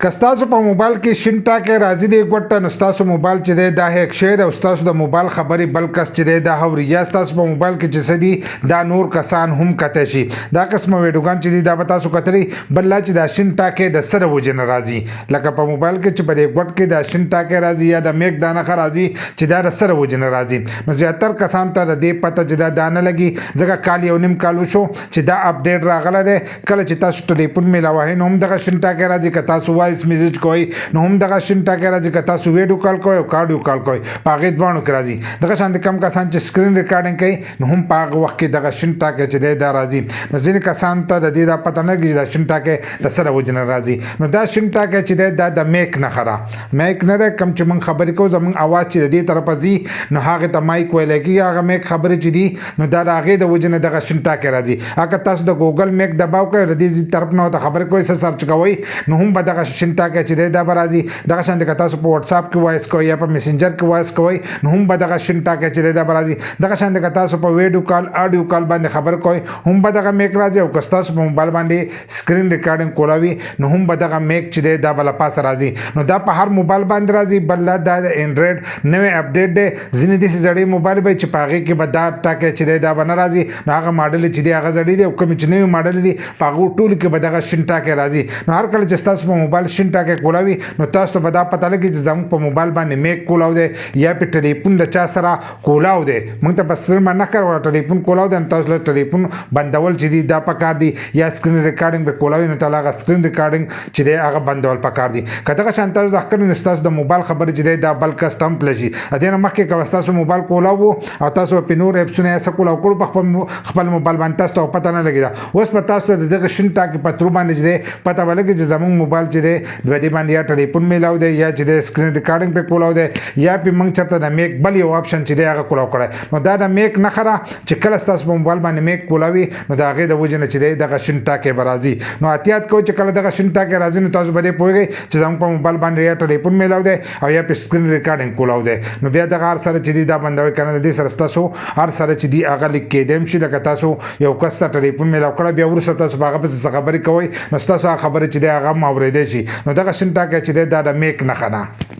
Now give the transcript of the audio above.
که ستاسو په موبایل کې شین ټاکی راځي دی ګوټه نو ستاسو موبایل چې دی دا هیک شوی دی او ستاسو د موبایل خبرې بل کس چې دی دا اوري یا ستاسو په موبایل کې چې څه دي دا نور کسان هم کتی شي دا قسمه ویډیوګان چې دي دا به تاسو کتلی بل لا چې دا شین ټاکی د څه د وجې نه راځي لکه په موبایل کې چې په دې ګوټ کې دا شین ټاکی راځي یا د میک دا نښه راځي چې دا د څه د وجې نه راځي نو زیاتر کسانو ته د دې پته چې دا نه لګي ځکه کال یو نیم کال وشو چې دا اپډیټ راغلی دی کله چې تاسو ټلیفون میلاوهئ نو هم دغه شین ټاکی راځي که تاسو وایس میسج کوئ نو هم دغه شین ټاکی راځي که تاسو ویډیو کال کوئ او کاډیو کال کوئ په هغې دواړو کې راځي دغه شانتې کم کسان چې سکرین ریکارډینګ کوي نو هم په هغه وخت کې دغه شین ټاکی چې دی دا راځي نو ځینې کسانو ته د دې دا پته نه لګي چې دا شین ټاکی د څه د وجې نه راځي نو دا شین ټاکی چې دی دا د میک نښه ده میک نه دی کم چې موږ خبرې کوو زموږ اواز چې د دې طرفه ځي نو هغې ته مایک ویلی کېږي هغه میک خبرې چې دي نو دا د هغې د وجې نه دغه شین ټاکی راځي هغه تاسو د ګوګل میک دباو کوئ د دې طرف نه ورته خبرې کوئ څه سرچ کوئ نو هم به دغه شین ټاکی چې دی دا به راځي دغه شانتې که تاسو په وټساپ کې وایس کوئ یا په میسنجر کې وایس کوئ نو هم به دغه شین ټاکی چې دی دا به راځي دغه شانتې که تاسو په ویډیو کال اډیو کال باندې خبرې کوئ هم به دغه میک راځي او که ستاسو په موبایل باندې سکرین ریکارډینګ کولاوي نو هم به دغه میک چې دی دا به له پاسه راځي نو دا په هر موبایل باندې راځي بل دا د انډرایډ نوی اپډیټ دی ځینې داسې زړې موبایل به چې په هغې کې به دا ټاکی چې دی دا به نه راځي نو هغه ماډل چې دی هغه زړې دی او کومې چې نوي ماډل دي په هغو ټولو کې به دغه شین ټاکی راځي نو هر کله چې ستاسو په موبایل شین ټاکی کولاوي نو تاسو ته به دا پته لګي چې زموږ په موبایل باندې میک کولاو دی یا په ټلیفون د چا سره کولاو دی موږ ته په سکرین باندې نه کار ټلیفون کولاو دی نو تاسو له ټلیفون بندول چې دي دا پکار دي یا سکرین ریکارډینګ به کولاوي نو تاسو هغه سکرین ریکارډینګ چې دی هغه بندول پکار دي که دغه شان تاسو د ښکلي نو ستاسو د موبایل خبرې چې دی دا بل کس ته هم تللی شي د دې نه مخکې که ستاسو موبایل کولاو او تاسو په نور اپسونه یا څه کولاو کړو په خپل موبایل باندې تاسو ته پته نه لګېده اوس په تاسو ته د دغه شین ټاکي په ترو باندې چې دی پته به لګي چې زموږ موبایل چې دی د دې باندې یا ټلیفون میلاو دی یا چې د سکرین ریکارډینګ په کولاو دی یا په موږ چېرته د میک بل یو آپشن چې دی هغه کولاو کړی نو دا د میک نښه ده چې کله ستاسو په موبایل باندې میک کولاوي نو د هغې د وجې نه چې دی دغه شین ټاکی به راځي نو احتیاط کوئ چې کله دغه شین ټاکی راځي نو تاسو به دې پوهېږئ چې زموږ په موبایل باندې یا ټلیفون میلاو دی او یا په سکرین ریکارډینګ کولاو دی نو بیا دغه هر سره چې دی دا بندوئ که نه د دې سره ستاسو هر سره چې دی هغه لیک کېدی هم شي لکه تاسو یو کس ته ټلیفون میلاو کړی بیا وروسته تاسو په هغه پسې څه خبرې کوئ نو ستاسو هغه خبرې چې دی هغه هم اورېدی شي نو دغه شین ټاکی چې دی دا د میک نښه ده